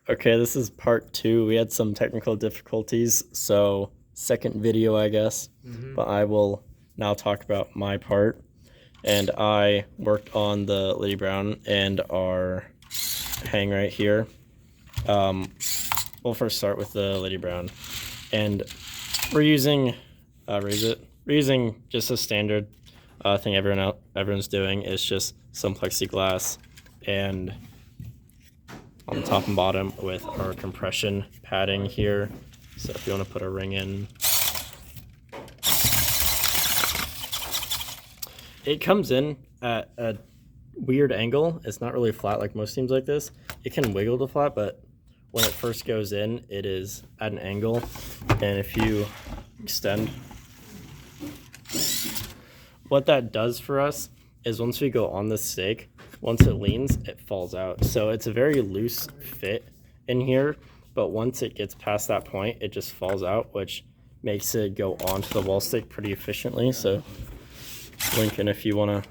Okay, this is part 2. We had some technical difficulties, so second video, I guess. But I will now talk about my part. And I worked on the Lady Brown and our hang right here. We'll first start with the Lady Brown. And we're using, We're using just a standard thing everyone's doing. It's just some plexiglass and on the top and bottom with our compression padding here. So if you want to put a ring in, it comes in at a weird angle. It's not really flat like most teams like this. It can wiggle to flat, but when it first goes in, it is at an angle. And if you extend, what that does for us is once we go on the stake, once it leans, it falls out. So it's a very loose fit in here, but once it gets past that point, it just falls out, which makes it go onto the wall stake pretty efficiently. So Lincoln, if you want to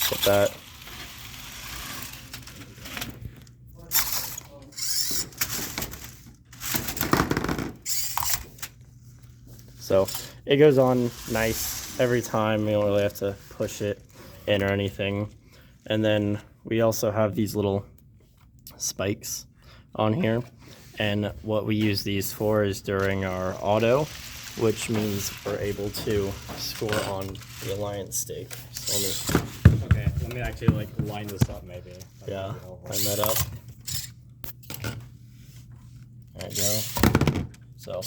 get that. So it goes on nice every time. You don't really have to push it in or anything. And then we also have these little spikes on here. And what we use these for is during our auto, which means we're able to score on the alliance stake. So let me actually like line this up maybe. Yeah, line that up. There you go. So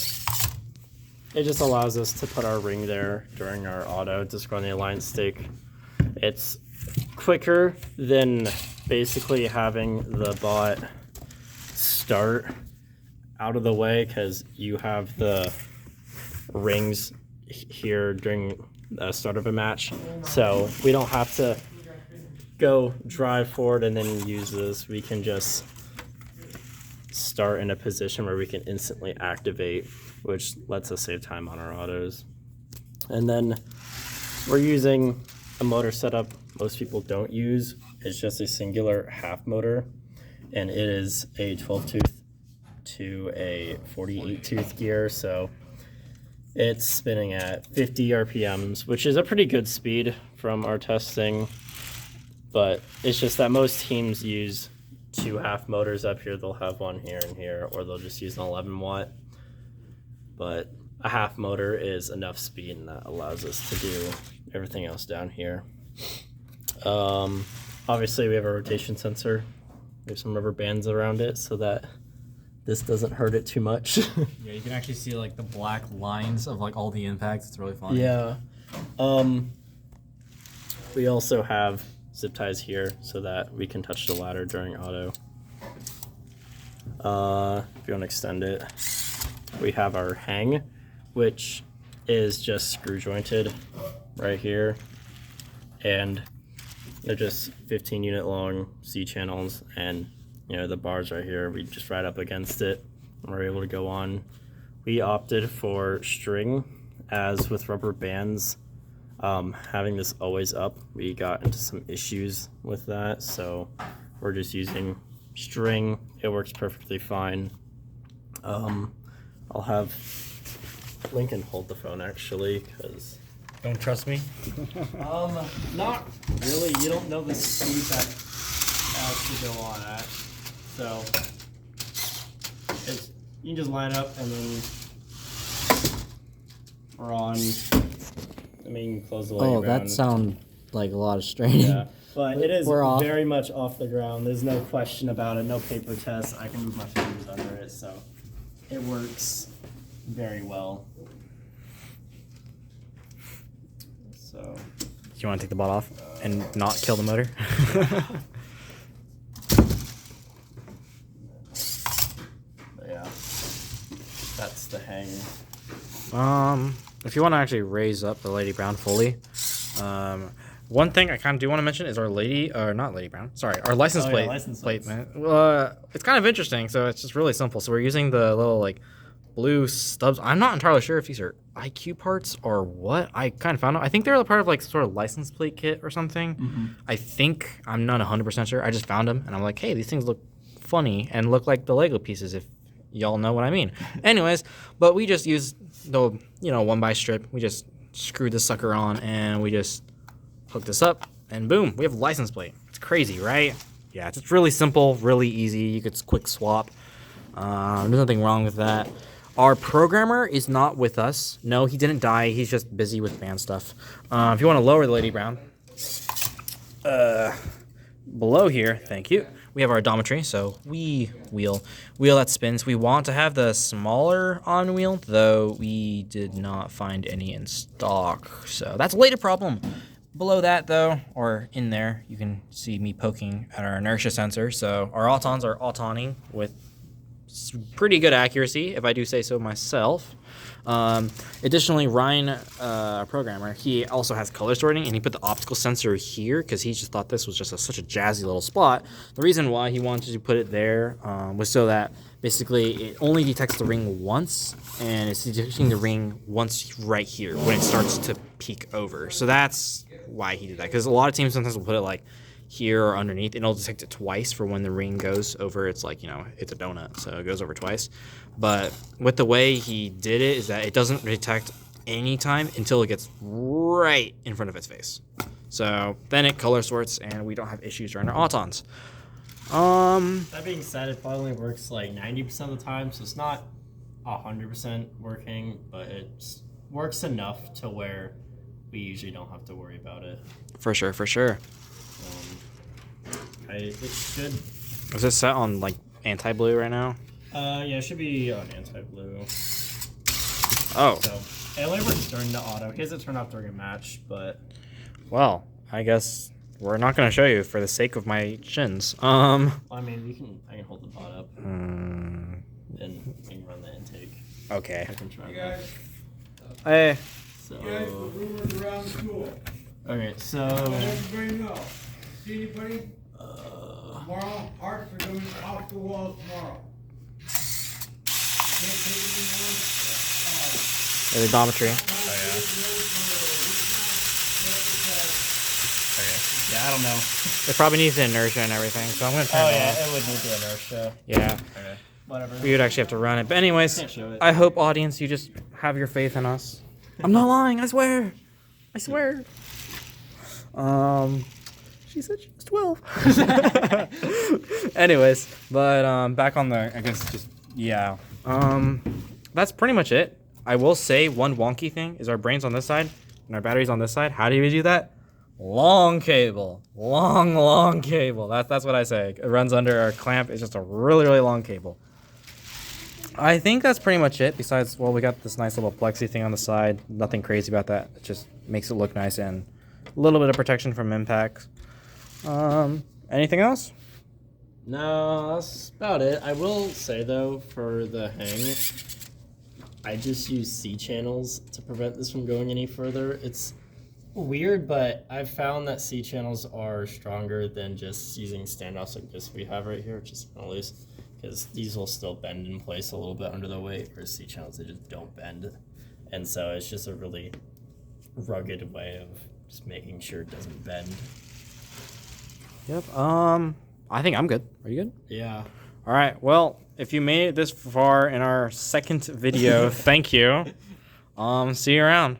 it just allows us to put our ring there during our auto to score on the alliance stake. It's quicker than basically having the bot start out of the way because you have the rings here during the start of a match. So we don't have to go drive forward and then use this. We can just start in a position where we can instantly activate, which lets us save time on our autos. And then we're using a motor setup most people don't use. It's just a singular half motor, and it is a 12 tooth to a 48 tooth gear. So it's spinning at 50 RPMs, which is a pretty good speed from our testing. But it's just that most teams use 2 half motors up here. They'll have one here and here, or they'll just use an 11 watt. But a half motor is enough speed, and that allows us to do everything else down here. Obviously, we have a rotation sensor. We have some rubber bands around it so that this doesn't hurt it too much. Yeah, you can actually see like the black lines of like all the impacts. It's really funny. Yeah. We also have zip ties here so that we can touch the ladder during auto. If you want to extend it, we have our hang, which is just screw jointed right here, and they're just 15 unit long C channels, and you know the bars right here, we just ride up against it and we're able to go on. We opted for string, as with rubber bands, having this always up, we got into some issues with that, so we're just using string. It works perfectly fine. I'll have Lincoln hold the phone actually, because Don't trust me? not really. You don't know the speed that has to go on at. So you can just line up and then we're on. I mean, close the Lady Brown. That sounds like a lot of straining. Yeah, but it is We're very much off the ground. There's no question about it. No paper test. I can move my fingers under it, so it works very well. So, Do you want to take the bot off and not kill the motor? yeah, that's the hang. If you want to actually raise up the Lady Brown fully, one thing I kind of do want to mention is our our license plate. License plate, plates. man. It's kind of interesting. So it's just really simple. So we're using the little like blue stubs. I'm not entirely sure if these are IQ parts or what. I kind of found out. I think they're a part of like sort of license plate kit or something. Mm-hmm. I think I'm not 100% sure. I just found them and I'm like, hey, these things look funny and look like the Lego pieces, if y'all know what I mean. Anyways, but we just use the 1x strip. We just screw this sucker on and we just hook this up and boom, we have a license plate. It's crazy, right? Yeah, it's really simple, really easy. You could quick swap. There's nothing wrong with that. Our programmer is not with us. No, he didn't die. He's just busy with band stuff. If you want to lower the Lady Brown, below here, thank you, we have our odometry. So wheel that spins. We want to have the smaller on wheel, though we did not find any in stock. So that's a later problem. Below that, though, or in there, you can see me poking at our inertia sensor. So our autons are autoning with pretty good accuracy, if I do say so myself. Additionally, Ryan, our programmer, he also has color sorting, and he put the optical sensor here because he just thought this was just such a jazzy little spot. The reason why he wanted to put it there was so that basically it only detects the ring once, and it's detecting the ring once right here when it starts to peak over. So that's why he did that, because a lot of teams sometimes will put it like here or underneath, and it'll detect it twice for when the ring goes over. It's like, it's a donut, so it goes over twice. But with the way he did it is that it doesn't detect any time until it gets right in front of its face. So then it color sorts, and we don't have issues around our autons. That being said, it probably only works like 90% of the time, so it's not 100% working, but it works enough to where we usually don't have to worry about it. For sure. It should. Is this set on like anti-blue right now? Yeah, it should be on anti-blue. Oh. So it only works during the auto. His it turned off during a match, but. Well, I guess we're not going to show you for the sake of my shins. I mean, I can hold the pot up. Mm. And we can run the intake. Okay. I can try Hey that. guys, Hey. So. guys, the rumors around the school. Okay, so. Let everybody know. See anybody? Tomorrow, hearts are going off the walls tomorrow. Can't take any more. The odometry. Yeah, I don't know. It probably needs the inertia and everything, so I'm going to turn Oh, it yeah, off. it would need the inertia. Yeah. Okay. Whatever. We would actually have to run it. But anyways, Can't show it. I hope, audience, you just have your faith in us. I'm not lying, I swear. I swear. She said she was 12. Anyways, but back on the, I guess just, yeah. That's pretty much it. I will say one wonky thing is our brain's on this side and our battery's on this side. How do we do that? Long cable. Long cable. That's what I say. It runs under our clamp. It's just a really long cable. I think that's pretty much it. Besides, well, we got this nice little plexi thing on the side. Nothing crazy about that. It just makes it look nice and a little bit of protection from impacts. Anything else? No, that's about it. I will say, though, for the hang, I just use C channels to prevent this from going any further. It's weird, but I've found that C channels are stronger than just using standoffs like this we have right here, which is kind of loose, because these will still bend in place a little bit under the weight, whereas C channels, they just don't bend. And so it's just a really rugged way of just making sure it doesn't bend. Yep. I think I'm good. Are you good? Yeah. All right. Well, if you made it this far in our second video, thank you. See you around.